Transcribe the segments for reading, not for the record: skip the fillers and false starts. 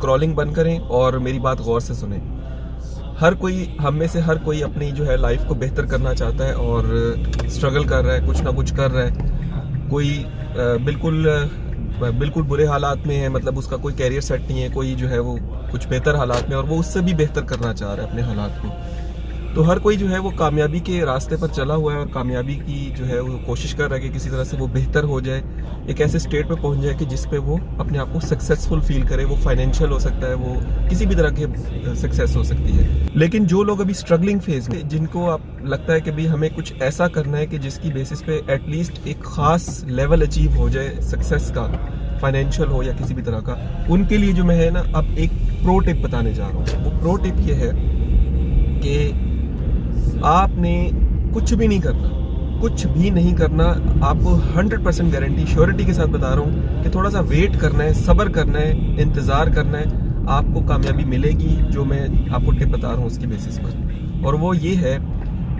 Scrolling बंद करें और मेरी बात गौर से सुने। हर कोई, हम में से हर कोई अपनी जो है लाइफ को बेहतर करना चाहता है और स्ट्रगल कर रहा है, कुछ ना कुछ कर रहा है। कोई बिल्कुल बुरे हालात में है, मतलब उसका कोई कैरियर सेट नहीं है, कोई जो है वो कुछ बेहतर हालात में और वो उससे भी बेहतर करना चाह रहा है अपने हालात को। तो हर कोई जो है वो कामयाबी के रास्ते पर चला हुआ है और कामयाबी की जो है वो कोशिश कर रहा है कि किसी तरह से वो बेहतर हो जाए, एक ऐसे स्टेट पे पहुंच जाए कि जिस पे वो अपने आप को सक्सेसफुल फील करे। वो फाइनेंशियल हो सकता है, वो किसी भी तरह के सक्सेस हो सकती है। लेकिन जो लोग अभी स्ट्रगलिंग फेज में, जिनको आप लगता है कि भाई हमें कुछ ऐसा करना है कि जिसकी बेसिस पे एटलीस्ट एक खास लेवल अचीव हो जाए सक्सेस का, फाइनेंशियल हो या किसी भी तरह का, उनके लिए जो मैं है ना अब एक प्रो टिप बताने जा रहा हूँ। वो प्रो टिप ये है कि आपने कुछ भी नहीं करना, कुछ भी नहीं करना। आपको 100% गारंटी, श्योरिटी के साथ बता रहा हूँ कि थोड़ा सा वेट करना है, सब्र करना है, इंतज़ार करना है, आपको कामयाबी मिलेगी। जो मैं आपको टिप बता रहा हूँ उसकी बेसिस पर, और वो ये है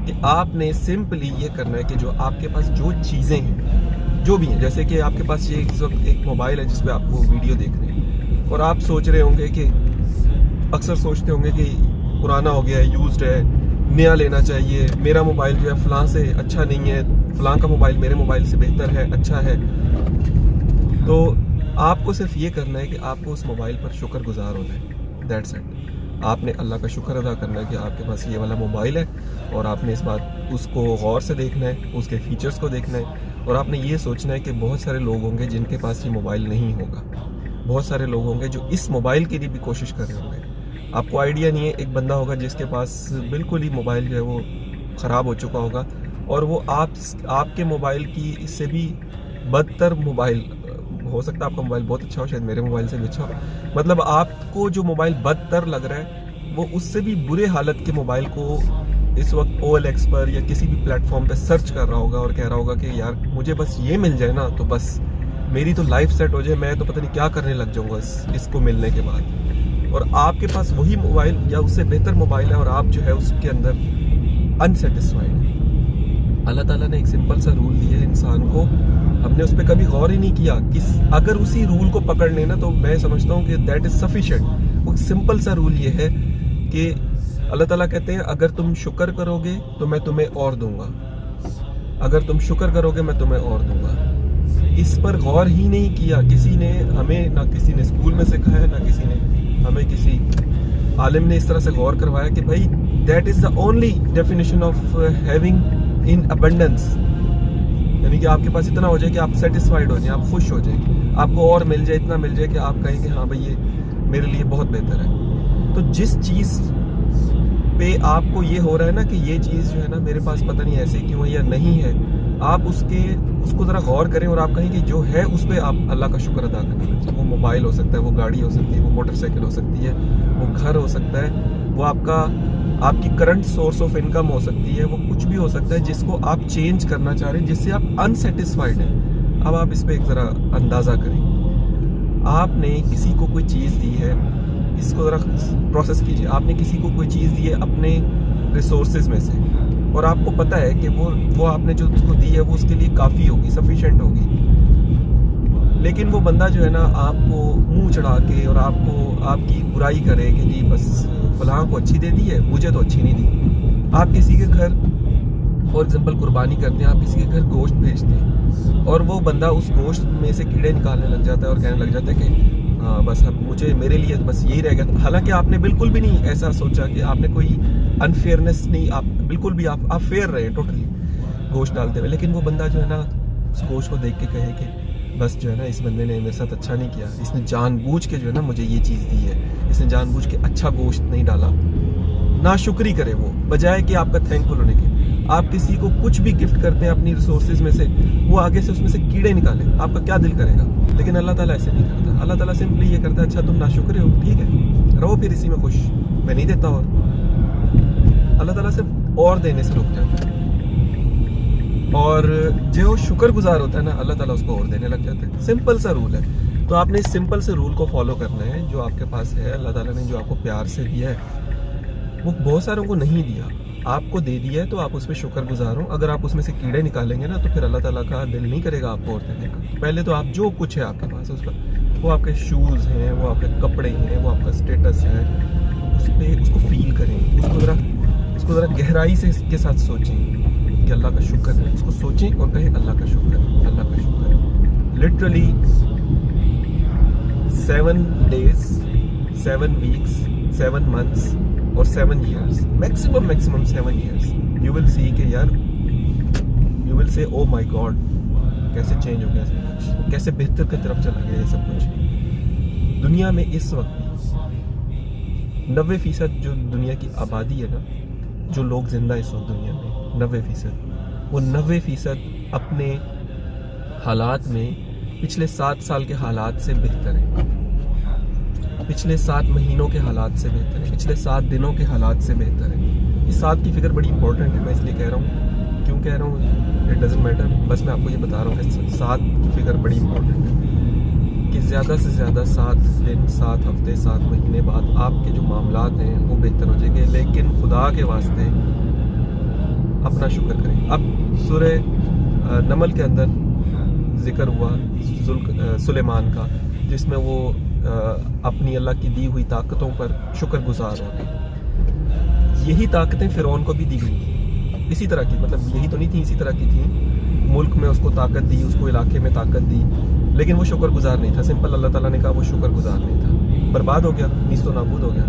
कि आपने सिंपली ये करना है कि जो आपके पास जो चीज़ें हैं, जो भी हैं, जैसे कि आपके पास ये इस वक्त एक मोबाइल है जिस पे आप वो वीडियो देख रहे हैं और आप सोच रहे होंगे कि, अक्सर सोचते होंगे कि पुराना हो गया है, यूज्ड है, नया लेना चाहिए, मेरा मोबाइल जो है फलां से अच्छा नहीं है, फलां का मोबाइल मेरे मोबाइल से बेहतर है, अच्छा है। तो आपको सिर्फ ये करना है कि आपको उस मोबाइल पर शुक्रगुजार होना है, दैट्स इट। आपने अल्लाह का शुक्र अदा करना है कि आपके पास ये वाला मोबाइल है और आपने इस बात उसको गौर से देखना है, उसके फीचर्स को देखना है और आपने ये सोचना है कि बहुत सारे लोग होंगे जिनके पास ये मोबाइल नहीं होगा, बहुत सारे लोग होंगे जो इस मोबाइल के लिए भी कोशिश कर रहे होंगे। आपको आइडिया नहीं है, एक बंदा होगा जिसके पास बिल्कुल ही मोबाइल जो है वो ख़राब हो चुका होगा और वो आपके मोबाइल की इससे भी बदतर मोबाइल, हो सकता है आपका मोबाइल बहुत अच्छा हो, शायद मेरे मोबाइल से भी अच्छा हो, मतलब आपको जो मोबाइल बदतर लग रहा है वो उससे भी बुरे हालत के मोबाइल को इस वक्त OLX पर या किसी भी प्लेटफॉर्म पे सर्च कर रहा होगा और कह रहा होगा कि यार मुझे बस ये मिल जाए ना तो बस मेरी तो लाइफ सेट हो जाए, मैं तो पता नहीं क्या करने लग जाऊँगा इसको मिलने के बाद। और आपके पास वही मोबाइल या उससे बेहतर मोबाइल है और आप जो है उसके अंदर अनसेटिस्फाइड है। अल्लाह ताला ने एक सिंपल सा रूल दिया है इंसान को, हमने उस पर कभी गौर ही नहीं किया। अगर उसी रूल को पकड़ लेना तो मैं समझता हूँ कि दैट इज सफिशिएंट। वो सिंपल सा रूल ये है कि अल्लाह ताला कहते हैं अगर तुम शुक्र करोगे तो मैं तुम्हें और दूंगा, अगर तुम शुक्र करोगे मैं तुम्हें और दूंगा। इस पर गौर ही नहीं किया किसी ने, हमें ना किसी ने स्कूल में सिखाया, ना किसी ने हमें किसी आलिम ने इस तरह से गौर करवाया कि भाई that is the only definition of having in abundance, यानी कि आपके पास इतना हो जाए कि आप सेटिस्फाइड हो जाए, आप खुश हो जाए, आपको और मिल जाए, इतना मिल जाए कि आप कहें कि हाँ भाई ये मेरे लिए बहुत बेहतर है। तो जिस चीज़ पे आपको ये हो रहा है ना कि ये चीज़ जो है ना मेरे पास पता नहीं ऐसे क्यों है या नहीं है, आप उसको ज़रा गौर करें और आप कहें कि जो है उस पर आप अल्लाह का शुक्र अदा करें। वो मोबाइल हो सकता है, वो गाड़ी हो सकती है, वो मोटरसाइकिल हो सकती है, वो घर हो सकता है, वो आपकी करंट सोर्स ऑफ इनकम हो सकती है, वो कुछ भी हो सकता है जिसको आप चेंज करना चाह रहे हैं, जिससे आप अनसेटिस्फाइड हैं। अब आप इस पर एक ज़रा अंदाज़ा करें। आपने किसी को कोई चीज़ दी है, इसको ज़रा प्रोसेस कीजिए। आपने किसी को कोई चीज़ दी है अपने रिसोर्सेज में से और आपको पता है कि वो आपने जो उसको दी है वो उसके लिए काफ़ी होगी, सफिशेंट होगी, लेकिन वो बंदा जो है ना आपको मुंह चढ़ा के और आपकी बुराई करे कि जी बस फलां को अच्छी दे दी है, मुझे तो अच्छी नहीं दी। आप किसी के घर फॉर एग्जांपल कुर्बानी करते हैं, आप किसी के घर गोश्त भेजते हैं और वो बंदा उस गोश्त में से कीड़े निकालने लग जाता है और कहने लग जाता है कि हाँ बस अब मेरे लिए बस यही रह गया। हालांकि आपने बिल्कुल भी नहीं ऐसा सोचा कि आपने कोई अनफेयरनेस नहीं, आप बिल्कुल भी आप फेयर रहे टोटली गोश्त डालते हुए, लेकिन वो बंदा जो है ना उस गोश्त को देख के कहे कि बस जो है ना इस बंदे ने मेरे साथ अच्छा नहीं किया, इसने जानबूझ के जो है ना मुझे ये चीज़ दी है, इसने जानबूझ के अच्छा गोश्त नहीं डाला। ना शुक्री करे वो, बजाय कि आपका थैंकफुल होने के। आप किसी को कुछ भी गिफ्ट करते हैं अपनी रिसोर्सेज में से, वो आगे से उसमें से कीड़े निकाले, आपका क्या दिल करेगा? लेकिन अल्लाह ताला ऐसे नहीं करता। अल्लाह ताला सिंपली ये करता है अच्छा तुम नाशुक्र हो, ठीक है, रहो फिर इसी में खुश, मैं नहीं देता। और अल्लाह ताला सिर्फ और देने से रुक जाता है और जो शुक्रगुजार होता है ना अल्लाह ताला उसको और देने लग जाता है। सिंपल सा रूल है। तो आपने इस सिंपल से रूल को फॉलो करना है। जो आपके पास है, अल्लाह ताला ने जो आपको प्यार से दिया है वो बहुत सारों को नहीं दिया, आपको दे दिया है, तो आप उस पर शुक्रगुजार हो। अगर आप उसमें से कीड़े निकालेंगे ना तो फिर अल्लाह ताला का दिल नहीं करेगा आपको और देने का। पहले तो आप जो कुछ है आपके पास उस पर वो आपके शूज़ हैं, वो आपके कपड़े हैं, वो आपका स्टेटस है, उसको फील करें, उसको ज़रा गहराई से इसके साथ सोचें कि अल्लाह का शुक्र है। उसको सोचें और कहें अल्लाह का शुक्र, अल्लाह का शुक्र। लिटरली 7 days, 7 weeks, 7 months और 7 years, maximum 7 years, you will see कि यार, you will say O my God, कैसे चेंज हो गया सब कुछ, कैसे बेहतर की तरफ चला गया ये सब कुछ। दुनिया में इस वक्त 90% जो दुनिया की आबादी है ना, जो लोग जिंदा इस वक्त दुनिया में 90%, वो 90% अपने हालात में पिछले 7 साल के हालात से बेहतर है, पिछले 7 महीनों के हालात से बेहतर है, पिछले 7 दिनों के हालात से बेहतर है। इस 7 की फिगर बड़ी इंपॉर्टेंट है, मैं इसलिए कह रहा हूँ, क्यों कह रहा हूँ इट डजेंट मैटर, बस मैं आपको ये बता रहा हूँ कि 7 की फिगर बड़ी इंपॉर्टेंट है कि ज़्यादा से ज़्यादा 7 दिन, 7 हफ्ते, 7 महीने बाद आपके जो मामलात हैं वो बेहतर हो जाएंगे। लेकिन खुदा के वास्ते अपना शुक्र करें। अब सूरह नमल के अंदर जिक्र हुआ सुलेमान का, जिसमें वो अपनी अल्लाह की दी हुई ताकतों पर शुक्रगुजार हो गए। यही ताकतें फिरौन को भी दी गई थी, इसी तरह की, मतलब यही तो नहीं थी, इसी तरह की थी। मुल्क में उसको ताकत दी, उसको इलाके में ताकत दी, लेकिन वो शुक्रगुजार नहीं था। सिंपल अल्लाह ताला ने कहा वो शुक्रगुजार नहीं था, बर्बाद हो गया, नीस्तो नाबूद हो गया।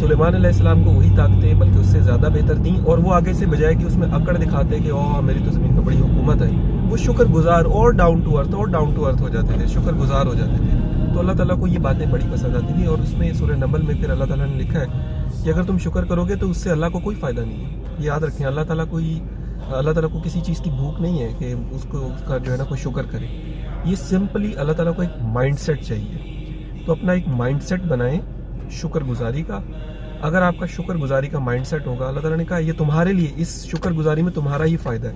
सुलेमान अलैहिस्सलाम को वही ताकतें बल्कि उससे ज़्यादा बेहतर थी, और वो आगे से बजाय कि उसमें अकड़ दिखाते कि ओह मेरी तो ज़मीन पर बड़ी हुकूमत है, वो शुक्रगुजार और डाउन टू अर्थ हो जाते थे, शुक्रगुजार हो जाते थे। तो अल्लाह ताला को ये बातें बड़ी पसंद आती थी। और उसमें सूरह नमल में फिर अल्लाह ताला ने लिखा है कि अगर तुम शुक्र करोगे तो उससे अल्लाह को कोई फ़ायदा नहीं है। ये याद रखें, अल्लाह ताला को किसी चीज़ की भूख नहीं है कि उसका जो है ना कोई शुक्र करे। ये सिंपली अल्लाह ताला को एक माइंडसेट चाहिए। तो अपना एक माइंडसेट बनाएं शुक्रगुजारी का। अगर आपका शुक्रगुजारी का माइंडसेट होगा, अल्लाह ताला ने कहा ये तुम्हारे लिए, इस शुक्रगुजारी में तुम्हारा ही फ़ायदा है,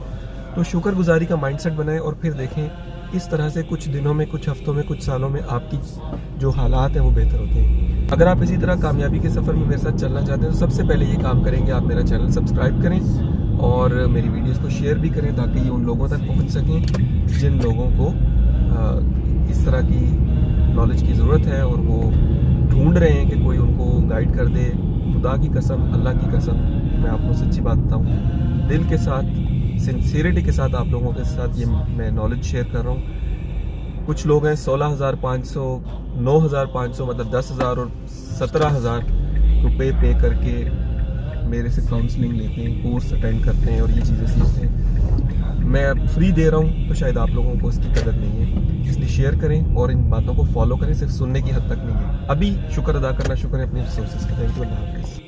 तो शुक्रगुजारी का माइंडसेट बनाएं और फिर देखें किस तरह से कुछ दिनों में, कुछ हफ्तों में, कुछ सालों में आपकी जो हालात हैं वो बेहतर होते हैं। अगर आप इसी तरह कामयाबी के सफ़र में मेरे साथ चलना चाहते हैं तो सबसे पहले ये काम करेंगे, आप मेरा चैनल सब्सक्राइब करें और मेरी वीडियोस को शेयर भी करें, ताकि ये उन लोगों तक पहुंच सकें जिन लोगों को इस तरह की नॉलेज की ज़रूरत है और वो ढूंढ रहे हैं कि कोई उनको गाइड कर दे। खुदा की कसम, अल्लाह की कसम, मैं आपको सच्ची बात बताऊँ, दिल के साथ, सिंसियरिटी के साथ आप लोगों के साथ ये मैं नॉलेज शेयर कर रहा हूँ। कुछ लोग हैं 16,500, 9,500, मतलब 10,000 और 17,000 रुपये पे करके मेरे से काउंसलिंग लेते हैं, कोर्स अटेंड करते हैं और ये चीज़ें सीखते हैं। मैं फ्री दे रहा हूँ, तो शायद आप लोगों को इसकी कदर नहीं है, इसलिए शेयर करें और इन बातों को फॉलो करें। सिर्फ सुनने की हद तक नहीं है। अभी शुक्र अदा करना शुक्र है अपने रिसोर्सेज का। थैंक यू, अल्लाह हाफिज़।